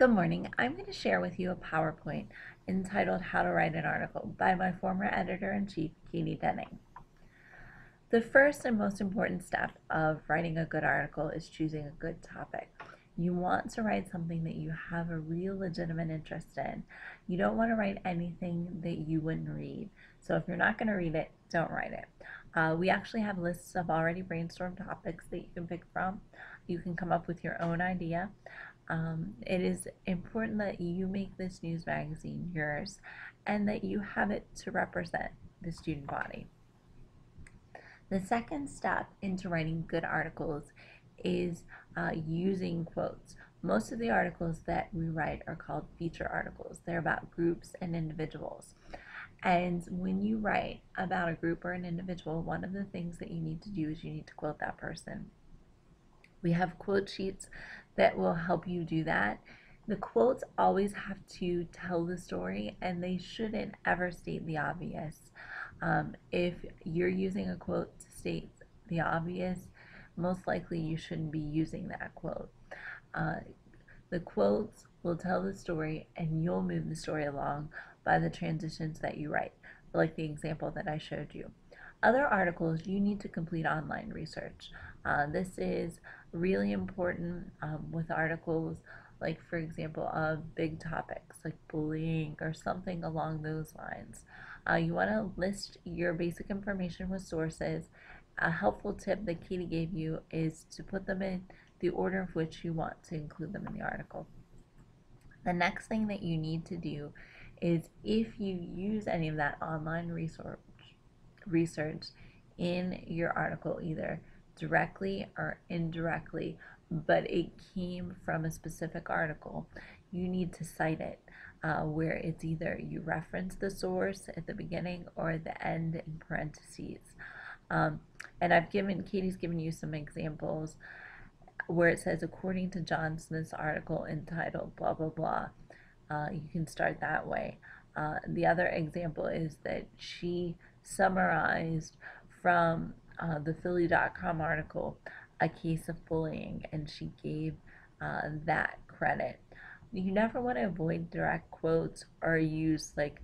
Good morning. I'm going to share with you a PowerPoint entitled How to Write an Article by my former editor-in-chief, Katie Denning. The first and most important step of writing a good article is choosing a good topic. You want to write something that you have a real legitimate interest in. You don't want to write anything that you wouldn't read. So if you're not going to read it, don't write it. We actually have lists of already brainstormed topics that you can pick from. You can come up with your own idea. It is important that you make this news magazine yours and that you have it to represent the student body. The second step into writing good articles is using quotes. Most of the articles that we write are called feature articles. They're about groups and individuals. And when you write about a group or an individual, one of the things that you need to do is you need to quote that person. We have quote sheets that will help you do that. The quotes always have to tell the story, and they shouldn't ever state the obvious. If you're using a quote to state the obvious, most likely you shouldn't be using that quote. The quotes will tell the story, and you'll move the story along by the transitions that you write, like the example that I showed you. Other articles, you need to complete online research. This is really important with articles like, for example, of big topics like bullying or something along those lines. You want to list your basic information with sources. A helpful tip that Katie gave you is to put them in the order of which you want to include them in the article. The next thing that you need to do is, if you use any of that online research in your article, either directly or indirectly, but it came from a specific article, you need to cite it, where it's either you reference the source at the beginning or at the end in parentheses. And Katie's given you some examples where it says, according to John Smith's article entitled blah blah blah. You can start that way. The other example is that she summarized from the Philly.com article a case of bullying, and she gave that credit. You never want to avoid direct quotes or use like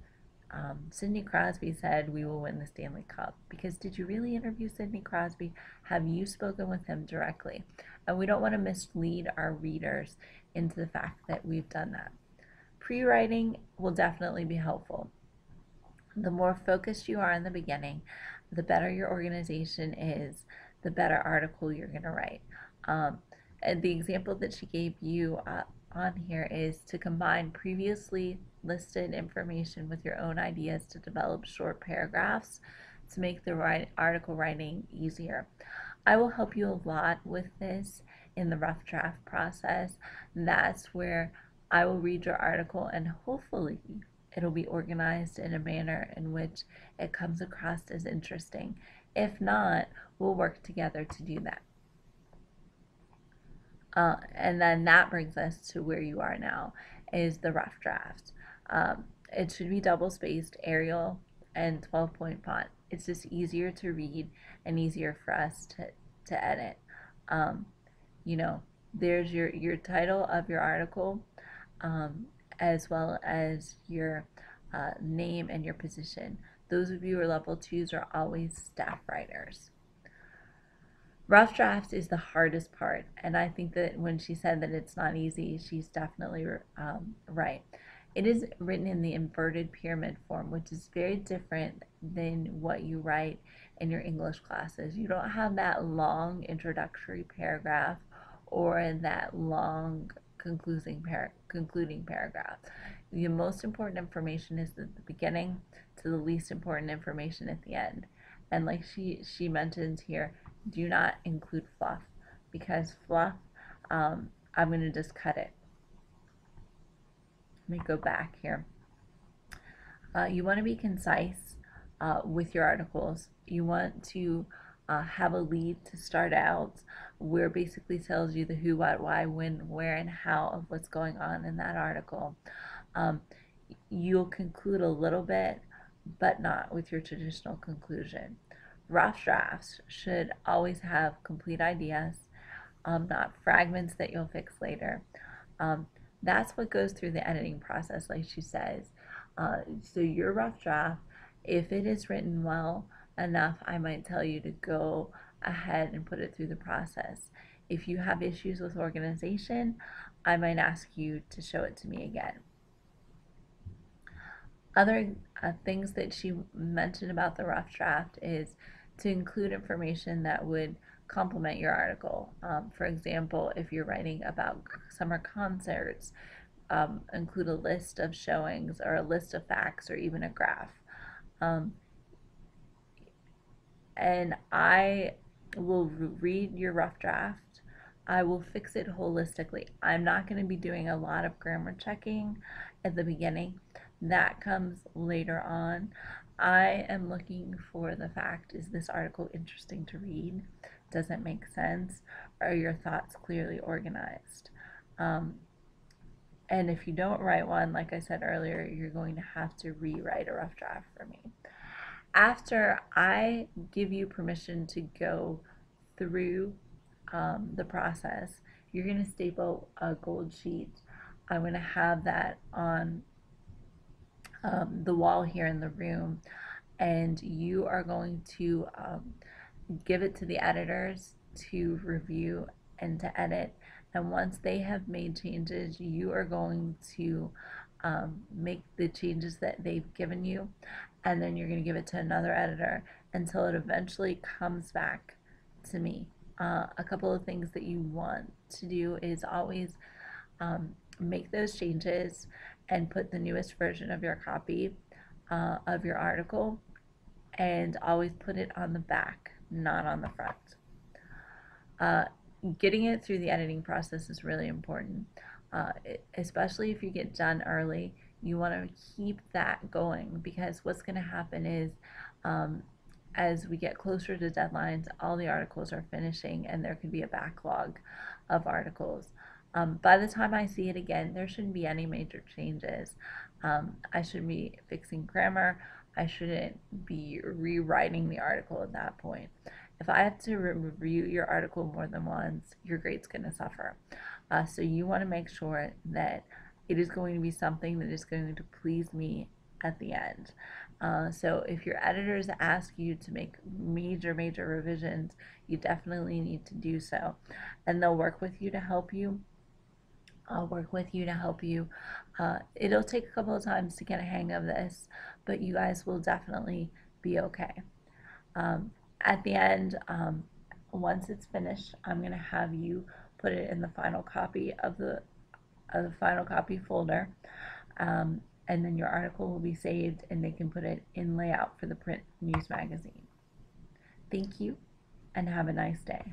Sidney Crosby said, "We will win the Stanley Cup." Because did you really interview Sidney Crosby? Have you spoken with him directly? And we don't want to mislead our readers into the fact that we've done that. Pre-writing will definitely be helpful. The more focused you are in the beginning, the better your organization is, the better article you're going to write. And the example that she gave you on here is to combine previously listed information with your own ideas to develop short paragraphs to make the article writing easier. I will help you a lot with this in the rough draft process. That's where I will read your article, and hopefully it'll be organized in a manner in which it comes across as interesting. If not, we'll work together to do that. And then that brings us to where you are now, is the rough draft. It should be double spaced, Arial, and 12-point font. It's just easier to read and easier for us to edit. You know, there's your title of your article, as well as your name and your position. Those of you who are level 2s are always staff writers. Rough draft is the hardest part, and I think that when she said that it's not easy, she's definitely right. It is written in the inverted pyramid form, which is very different than what you write in your English classes. You don't have that long introductory paragraph or that long concluding paragraph. The most important information is at the beginning to the least important information at the end. And like she mentions here, do not include fluff, because fluff, I'm going to just cut it. Let me go back here. You want to be concise with your articles. You want to have a lead to start out where basically tells you the who, what, why, when, where, and how of what's going on in that article. You'll conclude a little bit, but not with your traditional conclusion. Rough drafts should always have complete ideas, not fragments that you'll fix later. That's what goes through the editing process, like she says. So your rough draft, if it is written well enough, I might tell you to go ahead and put it through the process. If you have issues with organization, I might ask you to show it to me again. Other things that she mentioned about the rough draft is to include information that would complement your article. For example, if you're writing about summer concerts, include a list of showings or a list of facts or even a graph. And I will read your rough draft. I will fix it holistically. I'm not going to be doing a lot of grammar checking at the beginning. That comes later on. I am looking for the fact, is this article interesting to read? Does it make sense? Are your thoughts clearly organized? And if you don't write one, like I said earlier, you're going to have to rewrite a rough draft for me. After I give you permission to go through the process, you're going to staple a gold sheet. I'm going to have that on the wall here in the room, and you are going to give it to the editors to review and to edit. And once they have made changes, you are going to make the changes that they've given you, and then you're going to give it to another editor until it eventually comes back to me. A couple of things that you want to do is always make those changes and put the newest version of your copy of your article, and always put it on the back, not on the front. Getting it through the editing process is really important, especially if you get done early. You want to keep that going, because what's going to happen is as we get closer to deadlines, all the articles are finishing and there could be a backlog of articles. By the time I see it again, there shouldn't be any major changes. I shouldn't be fixing grammar. I shouldn't be rewriting the article at that point. If I have to review your article more than once, your grade's going to suffer. So you want to make sure that it is going to be something that is going to please me at the end. So if your editors ask you to make major revisions, you definitely need to do so. And they'll work with you to help you. I'll work with you to help you. It'll take a couple of times to get a hang of this, but you guys will definitely be okay. At the end, once it's finished, I'm going to have you put it in the final copy of the final copy folder, and then your article will be saved and they can put it in layout for the print news magazine. Thank you and have a nice day.